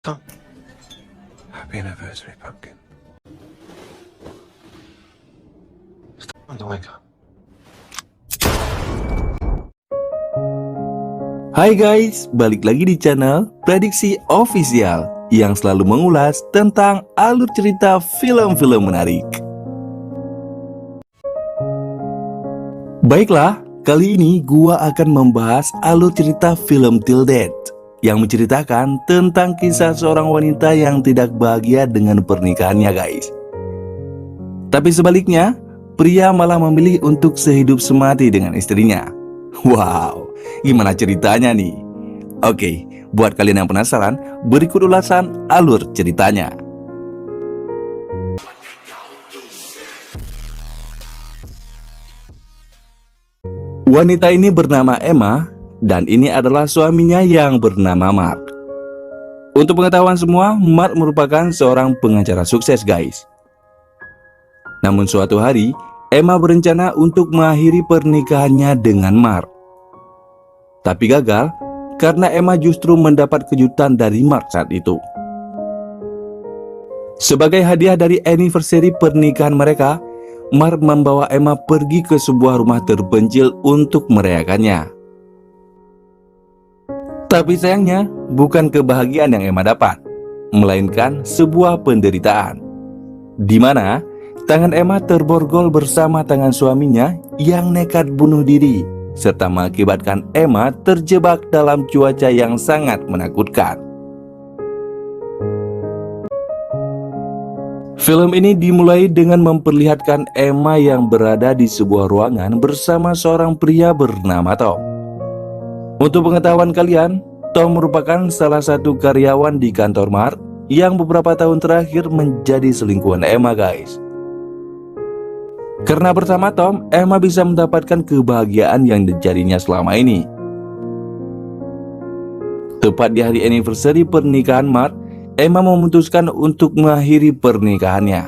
Come. Happy anniversary, pumpkin. It's time to wake up. Hai guys, balik lagi di channel Prediksi Official yang selalu mengulas tentang alur cerita film-film menarik. Baiklah, kali ini gua akan membahas alur cerita film Till Death yang menceritakan tentang kisah seorang wanita yang tidak bahagia dengan pernikahannya guys. Tapi sebaliknya, pria malah memilih untuk sehidup semati dengan istrinya. Wow, gimana ceritanya nih? Oke, buat kalian yang penasaran, berikut ulasan alur ceritanya. Wanita ini bernama Emma, dan ini adalah suaminya yang bernama Mark. Untuk pengetahuan semua, Mark merupakan seorang pengacara sukses guys. Namun suatu hari, Emma berencana untuk mengakhiri pernikahannya dengan Mark. Tapi gagal karena Emma justru mendapat kejutan dari Mark saat itu. Sebagai hadiah dari anniversary pernikahan mereka, Mark membawa Emma pergi ke sebuah rumah terpencil untuk merayakannya. Tapi sayangnya, bukan kebahagiaan yang Emma dapat, melainkan sebuah penderitaan, di mana tangan Emma terborgol bersama tangan suaminya yang nekat bunuh diri, serta mengakibatkan Emma terjebak dalam cuaca yang sangat menakutkan. Film ini dimulai dengan memperlihatkan Emma yang berada di sebuah ruangan bersama seorang pria bernama Tom. Untuk pengetahuan kalian, Tom merupakan salah satu karyawan di kantor Mark yang beberapa tahun terakhir menjadi selingkuhan Emma guys. Karena bersama Tom, Emma bisa mendapatkan kebahagiaan yang dicarinya selama ini. Tepat di hari anniversary pernikahan Mark, Emma memutuskan untuk mengakhiri pernikahannya.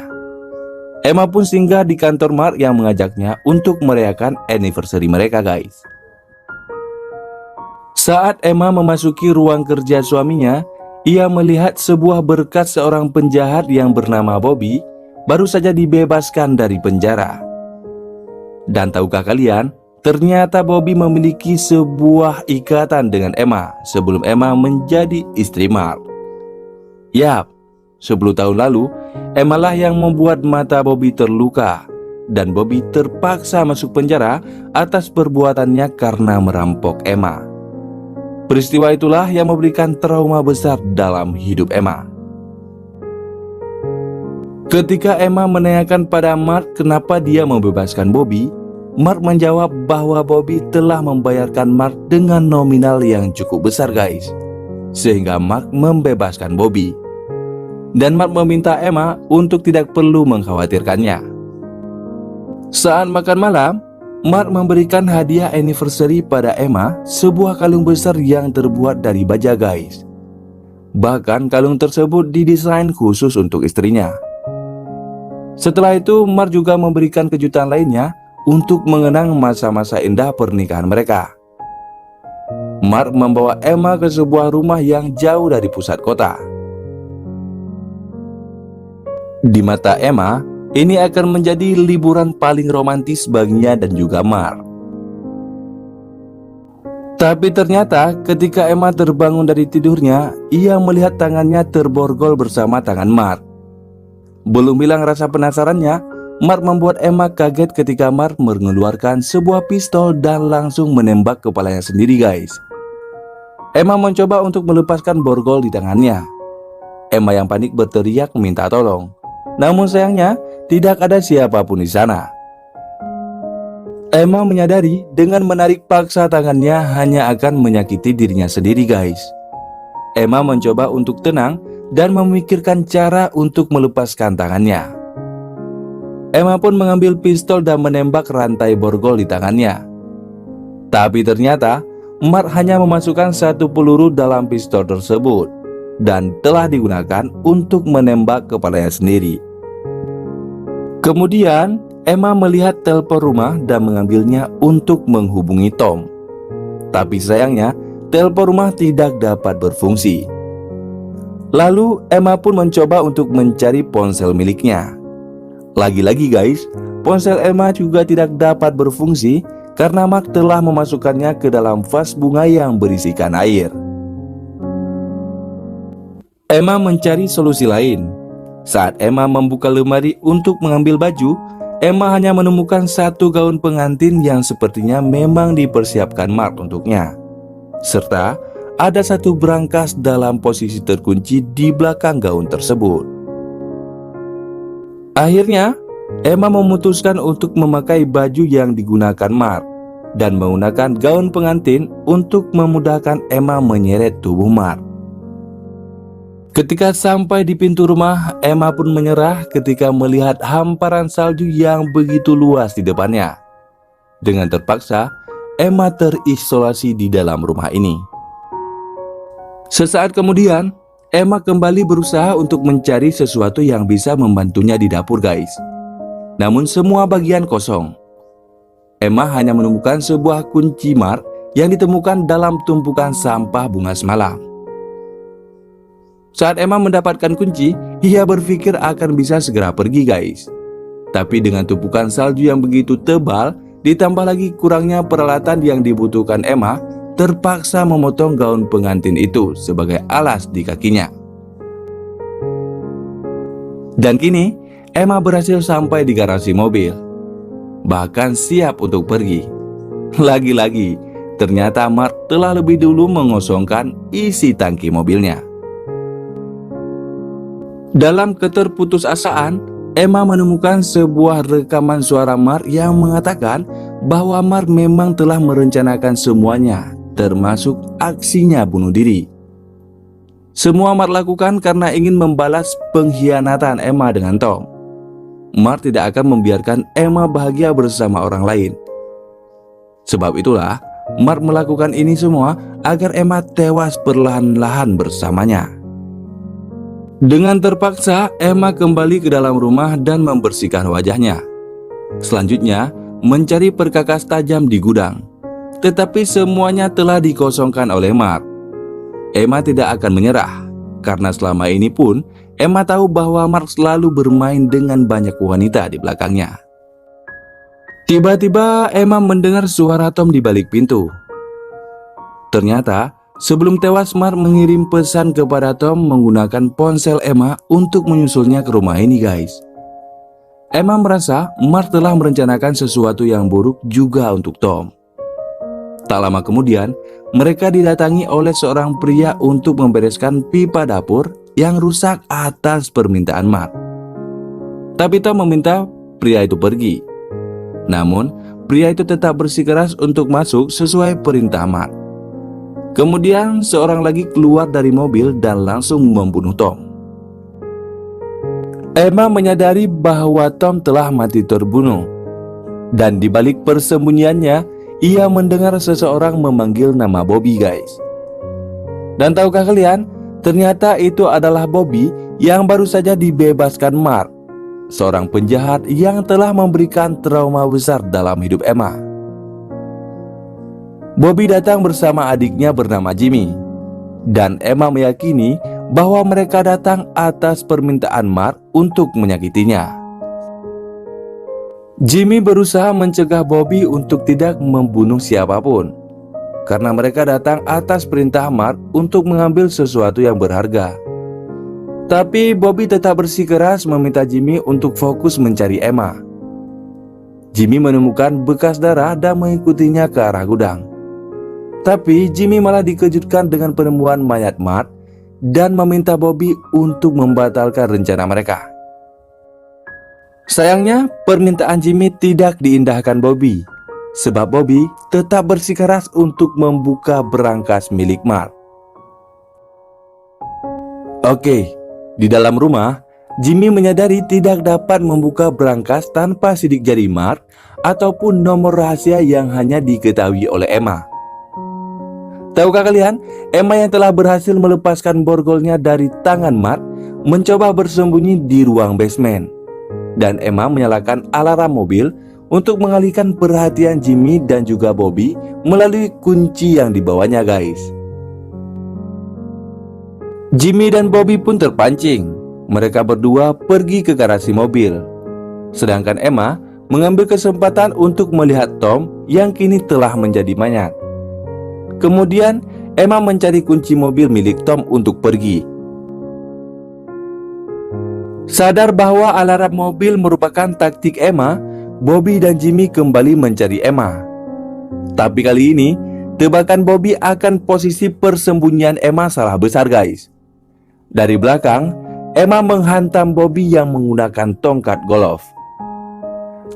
Emma pun singgah di kantor Mark yang mengajaknya untuk merayakan anniversary mereka guys. Saat Emma memasuki ruang kerja suaminya, ia melihat sebuah berkas seorang penjahat yang bernama Bobby baru saja dibebaskan dari penjara. Dan tahukah kalian, ternyata Bobby memiliki sebuah ikatan dengan Emma sebelum Emma menjadi istri Mark. Yap, 10 tahun lalu, Emma lah yang membuat mata Bobby terluka, dan Bobby terpaksa masuk penjara atas perbuatannya karena merampok Emma. Peristiwa itulah yang memberikan trauma besar dalam hidup Emma. Ketika Emma menanyakan pada Mark kenapa dia membebaskan Bobby, Mark menjawab bahwa Bobby telah membayarkan Mark dengan nominal yang cukup besar guys, sehingga Mark membebaskan Bobby. Dan Mark meminta Emma untuk tidak perlu mengkhawatirkannya. Saat makan malam, Mark memberikan hadiah anniversary pada Emma, sebuah kalung besar yang terbuat dari baja guys. Bahkan kalung tersebut didesain khusus untuk istrinya. Setelah itu, Mark juga memberikan kejutan lainnya untuk mengenang masa-masa indah pernikahan mereka. Mark membawa Emma ke sebuah rumah yang jauh dari pusat kota. Di mata Emma, ini akan menjadi liburan paling romantis baginya dan juga Mark. Tapi ternyata ketika Emma terbangun dari tidurnya, ia melihat tangannya terborgol bersama tangan Mark. Belum bilang rasa penasarannya, Mark membuat Emma kaget ketika Mark mengeluarkan sebuah pistol dan langsung menembak kepalanya sendiri guys. Emma mencoba untuk melepaskan borgol di tangannya. Emma yang panik berteriak meminta tolong. Namun sayangnya, tidak ada siapapun di sana. Emma menyadari dengan menarik paksa tangannya hanya akan menyakiti dirinya sendiri guys. Emma mencoba untuk tenang dan memikirkan cara untuk melepaskan tangannya. Emma pun mengambil pistol dan menembak rantai borgol di tangannya. Tapi ternyata Mark hanya memasukkan satu peluru dalam pistol tersebut dan telah digunakan untuk menembak kepalanya sendiri. Kemudian Emma melihat telepon rumah dan mengambilnya untuk menghubungi Tom. Tapi sayangnya telepon rumah tidak dapat berfungsi. Lalu Emma pun mencoba untuk mencari ponsel miliknya. Lagi-lagi guys, ponsel Emma juga tidak dapat berfungsi karena Mark telah memasukkannya ke dalam vas bunga yang berisikan air. Emma mencari solusi lain. Saat Emma membuka lemari untuk mengambil baju, Emma hanya menemukan satu gaun pengantin yang sepertinya memang dipersiapkan Mark untuknya. Serta ada satu brankas dalam posisi terkunci di belakang gaun tersebut. Akhirnya, Emma memutuskan untuk memakai baju yang digunakan Mark dan menggunakan gaun pengantin untuk memudahkan Emma menyeret tubuh Mark. Ketika sampai di pintu rumah, Emma pun menyerah ketika melihat hamparan salju yang begitu luas di depannya. Dengan terpaksa, Emma terisolasi di dalam rumah ini. Sesaat kemudian, Emma kembali berusaha untuk mencari sesuatu yang bisa membantunya di dapur guys. Namun semua bagian kosong. Emma hanya menemukan sebuah kunci Mark yang ditemukan dalam tumpukan sampah bunga semalam. Saat Emma mendapatkan kunci, ia berpikir akan bisa segera pergi guys. Tapi dengan tumpukan salju yang begitu tebal, ditambah lagi kurangnya peralatan yang dibutuhkan Emma, terpaksa memotong gaun pengantin itu sebagai alas di kakinya. Dan kini, Emma berhasil sampai di garasi mobil. Bahkan siap untuk pergi. Lagi-lagi, ternyata Mark telah lebih dulu mengosongkan isi tangki mobilnya. Dalam keterputusasaan, Emma menemukan sebuah rekaman suara Mark yang mengatakan bahwa Mark memang telah merencanakan semuanya, termasuk aksinya bunuh diri. Semua Mark lakukan karena ingin membalas pengkhianatan Emma dengan Tom. Mark tidak akan membiarkan Emma bahagia bersama orang lain. Sebab itulah, Mark melakukan ini semua agar Emma tewas perlahan-lahan bersamanya. Dengan terpaksa, Emma kembali ke dalam rumah dan membersihkan wajahnya. Selanjutnya, mencari perkakas tajam di gudang. Tetapi semuanya telah dikosongkan oleh Mark. Emma tidak akan menyerah, karena selama ini pun Emma tahu bahwa Mark selalu bermain dengan banyak wanita di belakangnya. Tiba-tiba Emma mendengar suara Tom di balik pintu. Ternyata, sebelum tewas Mark mengirim pesan kepada Tom menggunakan ponsel Emma untuk menyusulnya ke rumah ini guys. Emma merasa Mark telah merencanakan sesuatu yang buruk juga untuk Tom. Tak lama kemudian, mereka didatangi oleh seorang pria untuk membereskan pipa dapur yang rusak atas permintaan Mark. Tapi Tom meminta pria itu pergi. Namun, pria itu tetap bersikeras untuk masuk sesuai perintah Mark. Kemudian, seorang lagi keluar dari mobil dan langsung membunuh Tom. Emma menyadari bahwa Tom telah mati terbunuh. Dan di balik persembunyiannya, ia mendengar seseorang memanggil nama Bobby guys. Dan tahukah kalian, ternyata itu adalah Bobby yang baru saja dibebaskan Mark, seorang penjahat yang telah memberikan trauma besar dalam hidup Emma. Bobby datang bersama adiknya bernama Jimmy, dan Emma meyakini bahwa mereka datang atas permintaan Mark untuk menyakitinya. Jimmy berusaha mencegah Bobby untuk tidak membunuh siapapun, karena mereka datang atas perintah Mark untuk mengambil sesuatu yang berharga. Tapi Bobby tetap bersikeras meminta Jimmy untuk fokus mencari Emma. Jimmy menemukan bekas darah dan mengikutinya ke arah gudang. Tapi Jimmy malah dikejutkan dengan penemuan mayat Mark dan meminta Bobby untuk membatalkan rencana mereka. Sayangnya, permintaan Jimmy tidak diindahkan Bobby, sebab Bobby tetap bersikeras untuk membuka berangkas milik Mark. Oke, di dalam rumah, Jimmy menyadari tidak dapat membuka berangkas tanpa sidik jari Mark ataupun nomor rahasia yang hanya diketahui oleh Emma. Tahukah kalian, Emma yang telah berhasil melepaskan borgolnya dari tangan Mark mencoba bersembunyi di ruang basement. Dan Emma menyalakan alarm mobil untuk mengalihkan perhatian Jimmy dan juga Bobby melalui kunci yang dibawanya guys. Jimmy dan Bobby pun terpancing. Mereka berdua pergi ke garasi mobil. Sedangkan Emma mengambil kesempatan untuk melihat Tom yang kini telah menjadi mayat. Kemudian Emma mencari kunci mobil milik Tom untuk pergi. Sadar bahwa alarm mobil merupakan taktik Emma, Bobby dan Jimmy kembali mencari Emma. Tapi kali ini, tebakan Bobby akan posisi persembunyian Emma salah besar guys. Dari belakang, Emma menghantam Bobby yang menggunakan tongkat golf.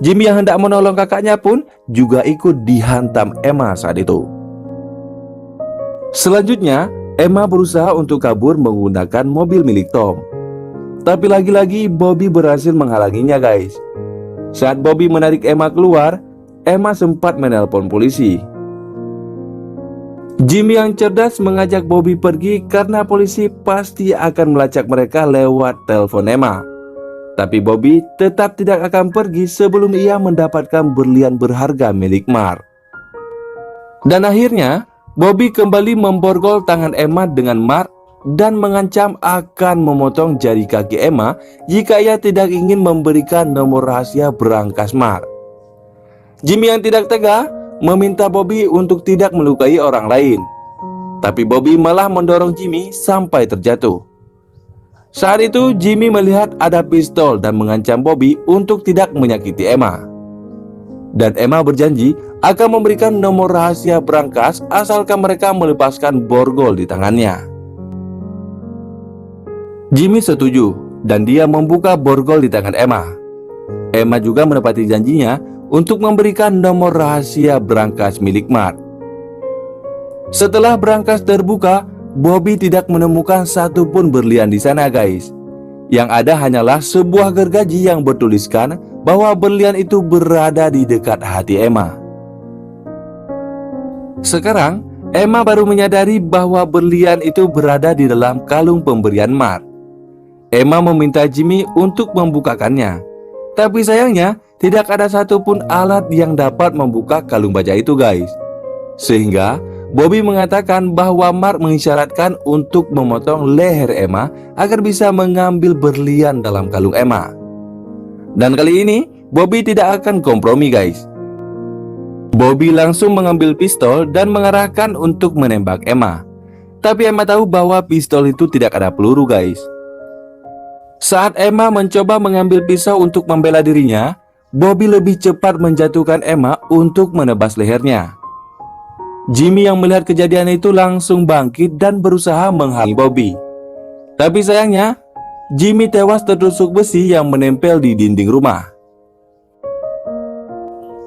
Jimmy yang hendak menolong kakaknya pun juga ikut dihantam Emma saat itu. Selanjutnya, Emma berusaha untuk kabur menggunakan mobil milik Tom. Tapi lagi-lagi Bobby berhasil menghalanginya guys. Saat Bobby menarik Emma keluar, Emma sempat menelpon polisi. Jimmy yang cerdas mengajak Bobby pergi karena polisi pasti akan melacak mereka lewat telepon Emma. Tapi Bobby tetap tidak akan pergi sebelum ia mendapatkan berlian berharga milik Mark. Dan akhirnya Bobby kembali memborgol tangan Emma dengan Mark dan mengancam akan memotong jari kaki Emma jika ia tidak ingin memberikan nomor rahasia berangkas Mark. Jimmy yang tidak tega meminta Bobby untuk tidak melukai orang lain. Tapi Bobby malah mendorong Jimmy sampai terjatuh. Saat itu Jimmy melihat ada pistol dan mengancam Bobby untuk tidak menyakiti Emma. Dan Emma berjanji akan memberikan nomor rahasia berangkas asalkan mereka melepaskan borgol di tangannya. Jimmy setuju dan dia membuka borgol di tangan Emma. Emma juga menepati janjinya untuk memberikan nomor rahasia berangkas milik Mark. Setelah berangkas terbuka, Bobby tidak menemukan satupun berlian di sana guys. Yang ada hanyalah sebuah gergaji yang bertuliskan bahwa berlian itu berada di dekat hati Emma. Sekarang, Emma baru menyadari bahwa berlian itu berada di dalam kalung pemberian Mark. Emma meminta Jimmy untuk membukakannya. Tapi sayangnya, tidak ada satupun alat yang dapat membuka kalung baja itu guys. Sehingga Bobby mengatakan bahwa Mark mengisyaratkan untuk memotong leher Emma agar bisa mengambil berlian dalam kalung Emma. Dan kali ini Bobby tidak akan kompromi guys. Bobby langsung mengambil pistol dan mengarahkan untuk menembak Emma. Tapi Emma tahu bahwa pistol itu tidak ada peluru guys. Saat Emma mencoba mengambil pisau untuk membela dirinya, Bobby lebih cepat menjatuhkan Emma untuk menebas lehernya. Jimmy yang melihat kejadian itu langsung bangkit dan berusaha menghalangi Bobby. Tapi sayangnya, Jimmy tewas tertusuk besi yang menempel di dinding rumah.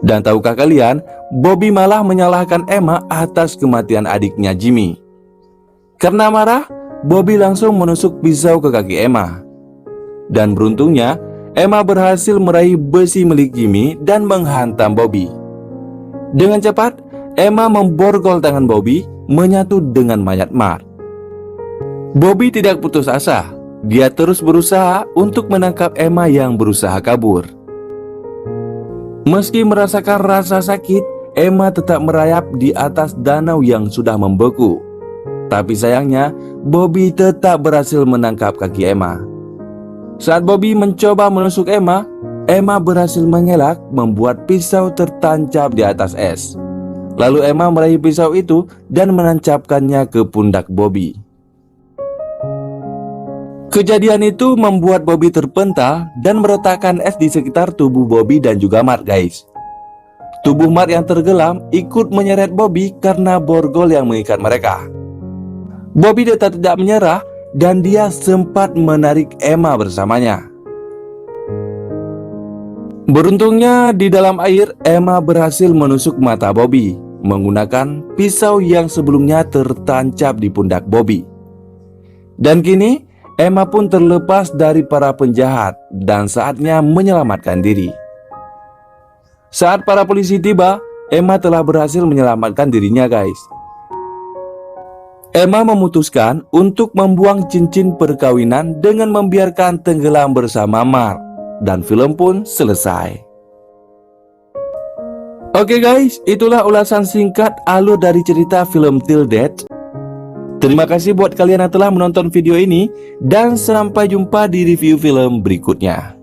Dan tahukah kalian, Bobby malah menyalahkan Emma atas kematian adiknya Jimmy. Karena marah, Bobby langsung menusuk pisau ke kaki Emma. Dan beruntungnya, Emma berhasil meraih besi milik Jimmy dan menghantam Bobby. Dengan cepat, Emma memborgol tangan Bobby menyatu dengan mayat Mark. Bobby tidak putus asa. Dia terus berusaha untuk menangkap Emma yang berusaha kabur. Meski merasakan rasa sakit, Emma tetap merayap di atas danau yang sudah membeku. Tapi sayangnya, Bobby tetap berhasil menangkap kaki Emma. Saat Bobby mencoba menusuk Emma, Emma berhasil mengelak membuat pisau tertancap di atas es. Lalu Emma meraih pisau itu dan menancapkannya ke pundak Bobby. Kejadian itu membuat Bobby terpental dan meretakkan es di sekitar tubuh Bobby dan juga Mark guys. Tubuh Mark yang tenggelam ikut menyeret Bobby karena borgol yang mengikat mereka. Bobby tetap tidak menyerah dan dia sempat menarik Emma bersamanya. Beruntungnya di dalam air, Emma berhasil menusuk mata Bobby menggunakan pisau yang sebelumnya tertancap di pundak Bobby. Dan kini Emma pun terlepas dari para penjahat dan saatnya menyelamatkan diri. Saat para polisi tiba, Emma telah berhasil menyelamatkan dirinya guys. Emma memutuskan untuk membuang cincin perkawinan dengan membiarkan tenggelam bersama Mark. Dan film pun selesai. Oke guys, itulah ulasan singkat alur dari cerita film Till Death. Terima kasih buat kalian yang telah menonton video ini, dan sampai jumpa di review film berikutnya.